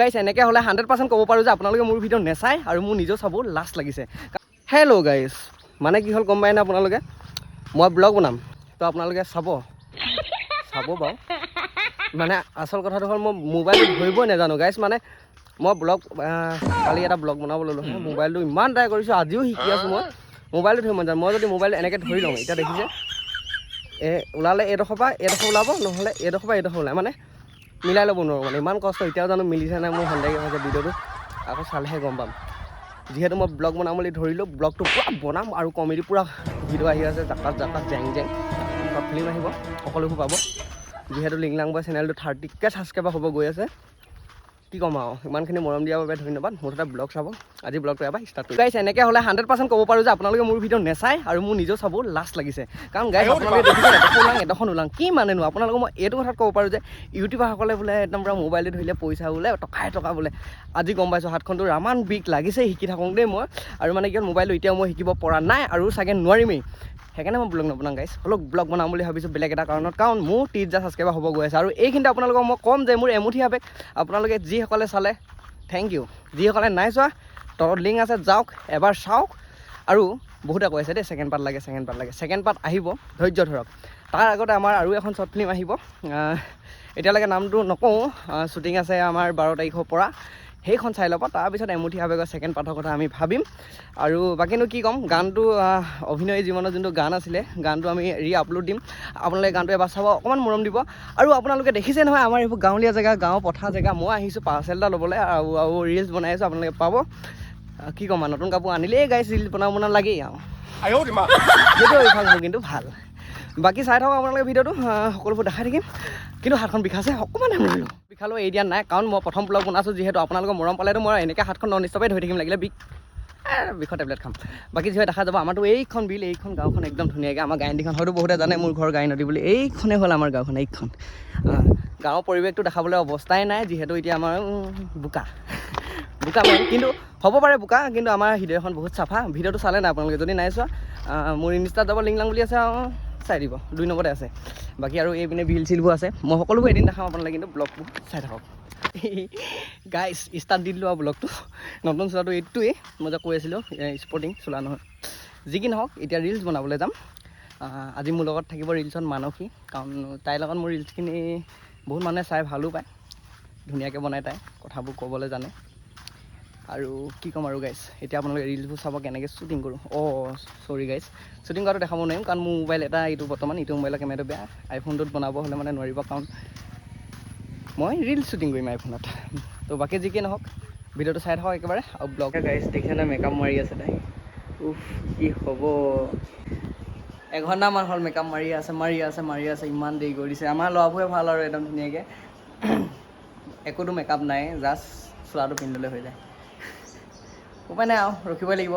গাইছ এনেকৈ হ'লে 100% ক'ব পাৰোঁ যে আপোনালোকে মোৰ ভিডিঅ' নেচায় আৰু মোৰ নিজেও চাব লাজ লাগিছে। হেল্ল' গাইছ, মানে কি হ'ল গম পায় নে আপোনালোকে, মই ব্লগ বনাম তো আপোনালোকে চাব বাৰু। মানে আচল কথাটো হ'ল মই মোবাইলটো ধৰিবই নাজানো গাইছ। মানে মই ব্লগ কালি এটা ব্লগ বনাব ল'লোঁ, মোবাইলটো ইমান ট্ৰাই কৰিছোঁ, আজিও শিকি আছোঁ। মই মোবাইলটো ধৰিব নাজানো। মই যদি মোবাইলটো এনেকৈ ধৰি লওঁ, এতিয়া দেখিছে ওলালে এইডোখৰ পৰা এইডোখৰ ওলাব, নহ'লে এইডোখৰ পৰা এইডোখৰ ওলায়, মানে মিলাই ল'ব নোৱাৰোঁ। মানে ইমান কষ্ট, এতিয়াও জানো মিলিছে নাই মোৰ সন্দেহ হৈছে। ভিডিঅ'টো আকৌ চালেহে গম পাম। যিহেতু মই ব্লগ বনাম বুলি ধৰিলোঁ, ব্লগটো পূৰা বনাম আৰু কমেডি পূৰা ভিডিঅ' আহি আছে, জাকাত জেং জেং চব ফিল্ম আহিব, সকলোবোৰ পাব। যিহেতু লিংলাং বয় চেনেলটো 30K ছাবস্ক্ৰাইবাৰ হ'ব গৈ আছে। কি ক'ম আৰু, ইমানখিনি মৰম দিয়াৰ বাবে ধন্যবাদ। মুঠতে ব্লগ চাব, আজি ব্লগটো এবাৰ ষ্টাৰ্ট কৰিম। গাইছ এনেকৈ হ'লে 100% ক'ব পাৰোঁ যে আপোনালোকে মোৰ ভিডিঅ' নেচায় আৰু মোৰ নিজেও চাব লাজ লাগিছে। কাৰণ গাইছ আপোনালোকে দেখিছে এডোখন ওলাং কি মানেনো। আপোনালোকক মই এইটো কথাত ক'ব পাৰোঁ যে ইউটিউবাৰসকলে বোলে একদম পূৰা মোবাইলটো ধৰিলে পইচা বোলে টকা বোলে। আজি গম পাইছোঁ হাতখনটো ৰামান বিষ লাগিছে শিকি থাকোঁ দেই মই। আৰু মানে কি হ'ল মোবাইলটো এতিয়াও মই শিকিব পৰা নাই আৰু চাগে নোৱাৰিমেই। সেইকাৰণে মই ব্লগ নবনাওঁ গাইছ। অলপ ব্লগ বনাম বুলি ভাবিছোঁ বেলেগ এটা কাৰণত, কাৰণ মোৰ 30,000 ছাবস্ক্ৰাইবাৰ হ'ব গৈ আছে। আৰু এইখিনিতে আপোনালোকক মই ক'ম যে মোৰ এমুঠি আৱেগ, আপোনালোকে যিসকলে চালে থেংক ইউ, যিসকলে নাই চোৱা তলত লিংক আছে, যাওক এবাৰ চাওক। আৰু বহুতে কৈ আছে দেই ছেকেণ্ড পাৰ্ট লাগে। ছেকেণ্ড পাৰ্ট আহিব, ধৈৰ্য ধৰক। তাৰ আগতে আমাৰ আৰু এখন শ্বৰ্ট ফিল্ম আহিব, এতিয়ালৈকে নামটো নকওঁ। শ্বুটিং আছে আমাৰ 12 তাৰিখৰ পৰা, সেইখন চাই ল'ব। তাৰপিছত এমুঠি আৱেগৰ ছেকেণ্ড পাৰ্টৰ কথা আমি ভাবিম। আৰু বাকীনো কি ক'ম, গানটো অভিনয় জীৱনৰ যোনটো গান আছিলে, গানটো আমি আপলোড দিম। আপোনালোকে গানটো এবাৰ চাব, অকণমান মৰম দিব। আৰু আপোনালোকে দেখিছে নহয় আমাৰ এইবোৰ গাঁৱলীয়া জেগা, গাঁও পথাৰ জেগা। মই আহিছোঁ পাৰ্চেল এটা ল'বলৈ আৰু ৰিলচ বনাই আছোঁ, আপোনালোকে পাব। কি ক'ম আৰু, নতুন কাপোৰ আনিলেই গাইছ ৰিলচ বনাব লাগেই আৰু সেইটো অভ্যাস মোৰ কিন্তু ভাল। বাকী চাই থাকক আপোনালোকে ভিডিঅ'টো, সকলোবোৰ দেখাই থাকিম। কিন্তু হাতখন বিষাইছে, অকণমান বিষালেও এৰি দিয়া নাই, কাৰণ মই প্ৰথম ব্লগ বনাইছোঁ। যিহেতু আপোনালোকৰ মৰম পালেতো মই এনেকৈ হাতখন নন ষ্টপে ধৰি থাকিম, লাগিলে বিষৰ টেবলেট খাম। বাকী যিহেতু দেখা যাব আমাৰতো এইখন বিল, এইখন গাঁওখন একদম ধুনীয়াকৈ। আমাৰ গায়নদিখন হয়তো বহুতে জানে মোৰ ঘৰ গায়নদী বুলি। এইখনে হ'ল আমাৰ গাঁওখন, এইখন গাঁৱৰ পৰিৱেশটো দেখাবলৈ অৱস্থাই নাই। যিহেতু এতিয়া আমাৰ বোকা মেইন, কিন্তু হ'ব পাৰে বোকা, কিন্তু আমাৰ হৃদয়খন বহুত চাফা। ভিডিঅ'টো চালে নাই আপোনালোকে, যদি নাই চোৱা মোৰ ইনষ্টাত যাব, লিংলাং বুলি আছে, চাই দিব, 2 নম্বৰতে আছে। বাকী আৰু এইপিনে বিল চিলবোৰ আছে, মই সকলোবোৰ এদিন দেখাম আপোনালোকে, কিন্তু ব্লগবোৰ চাই থাকক। গাইছ ষ্টাৰ্ট দি দিলোঁ আৰু ব্লগটো। নতুন চোলাটো এইটোৱেই, মই যে কৈ আছিলোঁ স্পৰ্টিং চোলা নহয়। যি কি নহওক, এতিয়া ৰিলচ বনাবলৈ যাম। আজি মোৰ লগত থাকিব ৰিলচত মানসী, কাৰণ তাইৰ লগত মোৰ ৰিলচখিনি বহুত মানুহে চাই ভালো পায়। ধুনীয়াকৈ বনাই তাই, কথাবোৰ ক'বলৈ জানে। আৰু কি ক'ম আৰু গাইছ, এতিয়া আপোনালোকে ৰিলচবোৰ চাব কেনেকৈ শ্বুটিং কৰোঁ। চৰি গাইছ, শ্বুটিং কৰাটো দেখাব নোৱাৰিম, কাৰণ মোৰ মোবাইল এটা এইটো বৰ্তমান, ইটো মোবাইলৰ কেমেৰাটো বেয়া। আইফোনটোত বনাব হ'লে মানে নোৱাৰিব, কাৰণ মই ৰিলচ শ্বুটিং কৰিম আইফোনত। তো বাকী যি কি নহওক, ভিডিঅ'টো চাই থাকক একেবাৰে। আৰু ব্লগ গাইছ দেখিছেনে মেকআপ মাৰি আছে তাই, কি হ'ব। 1 ঘণ্টামান হ'ল মেকআপ মাৰি আছে, ইমান দেৰি কৰি দিছে। আমাৰ ল'ৰাবোৰে ভাল আৰু একদম ধুনীয়াকৈ একোতো মেকআপ নাই, জাষ্ট চোলাটো পিন্ধিলে হৈ যায়। উপায় নাই আৰু, ৰখিবই লাগিব,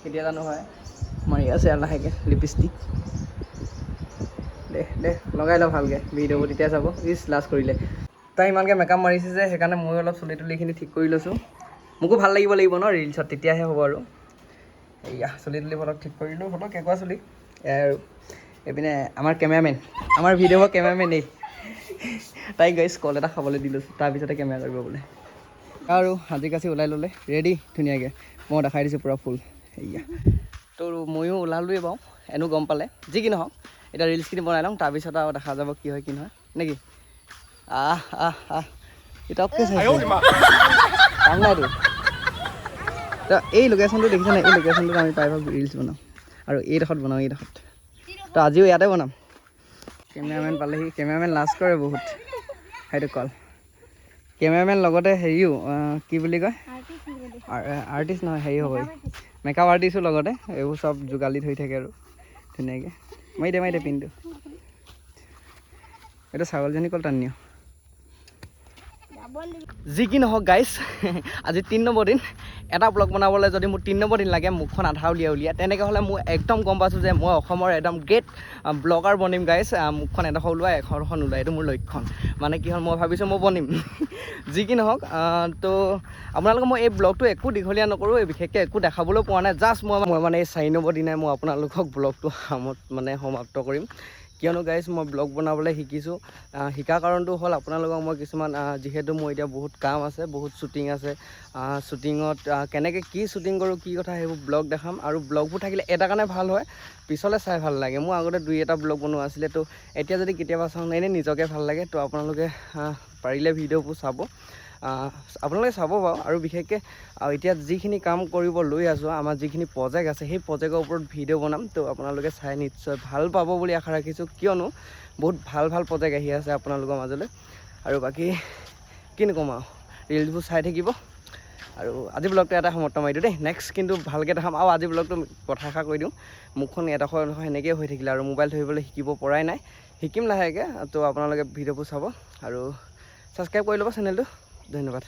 কেতিয়া জানো হয়। মাৰি আছে আৰু লাহেকৈ লিপষ্টিক। দে লগাই লওঁ ভালকৈ ভিডিঅ'বোৰ, তেতিয়া চাব। লাজ কৰিলে তাই ইমানকৈ মেকআপ মাৰিছে যে, সেইকাৰণে ময়ো অলপ চুলিখিনি ঠিক কৰি লৈছোঁ। মোকো ভাল লাগিব ন ৰিলচত, তেতিয়াহে হ'ব আৰু। এয়া চুলি ফটক ঠিক কৰিলোঁ, ফটক কেঁকুৱা চুলি। আৰু এইপিনে আমাৰ কেমেৰামেন, আমাৰ ভিডিঅ'ৰ কেমেৰামেন এই তাইক গাইছ কল এটা খাবলৈ দি লৈছোঁ, তাৰপিছতে কেমেৰা কৰিব বোলে। আৰু সাজি কাচি ওলাই ল'লে, ৰেডি ধুনীয়াকৈ। মই দেখাই দিছোঁ পূৰা ফুল। এয়া তো ময়ো ওলালোৱেই বাৰু, এনেও গম পালে। যি কি নহওক, এতিয়া ৰিলচখিনি বনাই লওঁ, তাৰপিছত আৰু দেখা যাব কি হয় কি নহয়, নেকি। ইটককৈ চাইছোঁ কাম নাইতো। তো এই লোকেশ্যনটো দেখিছে নাই, এই লোকেশ্যনটোত আমি প্ৰায়ভাগ ৰিলচ বনাওঁ। আৰু এইডোখৰত বনাওঁ, এইডোখৰত। তো আজিও ইয়াতে বনাম। কেমেৰামেন পালেহি, কেমেৰামেন লাজ কৰে বহুত, সেইটো কল। কেমেৰামেন লগতে হেৰিও কি বুলি কয়, আৰ্টিষ্ট নহয়, হেৰি হ'ব মেকআপ আৰ্টিষ্টো লগতে। এইবোৰ চব যোগালি ধৰি থাকে আৰু ধুনীয়াকৈ। মাৰি দে পিনটো। এইটো ছাগলজনী কল টানি নিও। যি কি নহওক গাইছ, আজি 3 নম্বৰ দিন। এটা ব্লগ বনাবলৈ যদি মোৰ 3 নম্বৰ দিন লাগে, মুখখন আধা উলিয়াই, তেনেকৈ হ'লে মই একদম গম পাইছোঁ যে মই অসমৰ একদম গ্ৰেট ব্লগাৰ বনিম গাইছ। মুখখন এডোখৰ ওলোৱাই, এডোখৰ নোলোৱাই, এইটো মোৰ লক্ষণ। মানে কি হ'ল, মই ভাবিছোঁ মই বনিম। যি কি নহওক, তো আপোনালোকক মই এই ব্লগটো একো দীঘলীয়া নকৰোঁ, বিশেষকৈ একো দেখাবলৈও পোৱা নাই। জাষ্ট মই মানে এই 4 নম্বৰ দিনাই মই আপোনালোকক ব্লগটো সমাপ্ত কৰিম। কিয়নো গাইজ মই ব্লগ বনাবলৈ শিকিছোঁ। শিকাৰ কাৰণটো হ'ল আপোনালোকক মই কিছুমান যিহেতু মোৰ এতিয়া বহুত কাম আছে, বহুত শ্বুটিং আছে, শ্বুটিঙত কেনেকৈ কি শ্বুটিং কৰোঁ, কি কথা সেইবোৰ ব্লগ দেখাম। আৰু ব্লগবোৰ থাকিলে এটা কাৰণে ভাল হয়, পিছলৈ চাই ভাল লাগে। মোৰ আগতে 2-এটা ব্লগ বনোৱা আছিলে, তো এতিয়া যদি কেতিয়াবা চাওঁ এনেই নিজকে ভাল লাগে। তো আপোনালোকে পাৰিলে ভিডিঅ'বোৰ চাব, আপোনালোকে চাব বাৰু। আৰু বিশেষকৈ এতিয়া যিখিনি কাম কৰিব লৈ আছোঁ, আমাৰ যিখিনি প্ৰজেক্ট আছে, সেই প্ৰজেক্টৰ ওপৰত ভিডিঅ' বনাম। তো আপোনালোকে চাই নিশ্চয় ভাল পাব বুলি আশা ৰাখিছোঁ, কিয়নো বহুত ভাল ভাল প্ৰজেক্ট আহি আছে আপোনালোকৰ মাজলৈ। আৰু বাকী কিনো ক'ম আৰু, ৰিলছবোৰ চাই থাকিব। আৰু আজি ব্লগটো এটা সমাপ্ত মাৰি দিওঁ দেই। নেক্সট কিন্তু ভালকৈ দেখাম। আৰু আজি ব্লগটো কথা এষাৰ কৈ দিওঁ, মুখখন এডোখৰ সেনেকৈয়ে হৈ থাকিলে আৰু মোবাইল ধৰিবলৈ শিকিব পৰাই নাই, শিকিম লাহেকৈ। তো আপোনালোকে ভিডিঅ'বোৰ চাব আৰু ছাবস্ক্ৰাইব কৰি ল'ব চেনেলটো। ধন্যবাদ।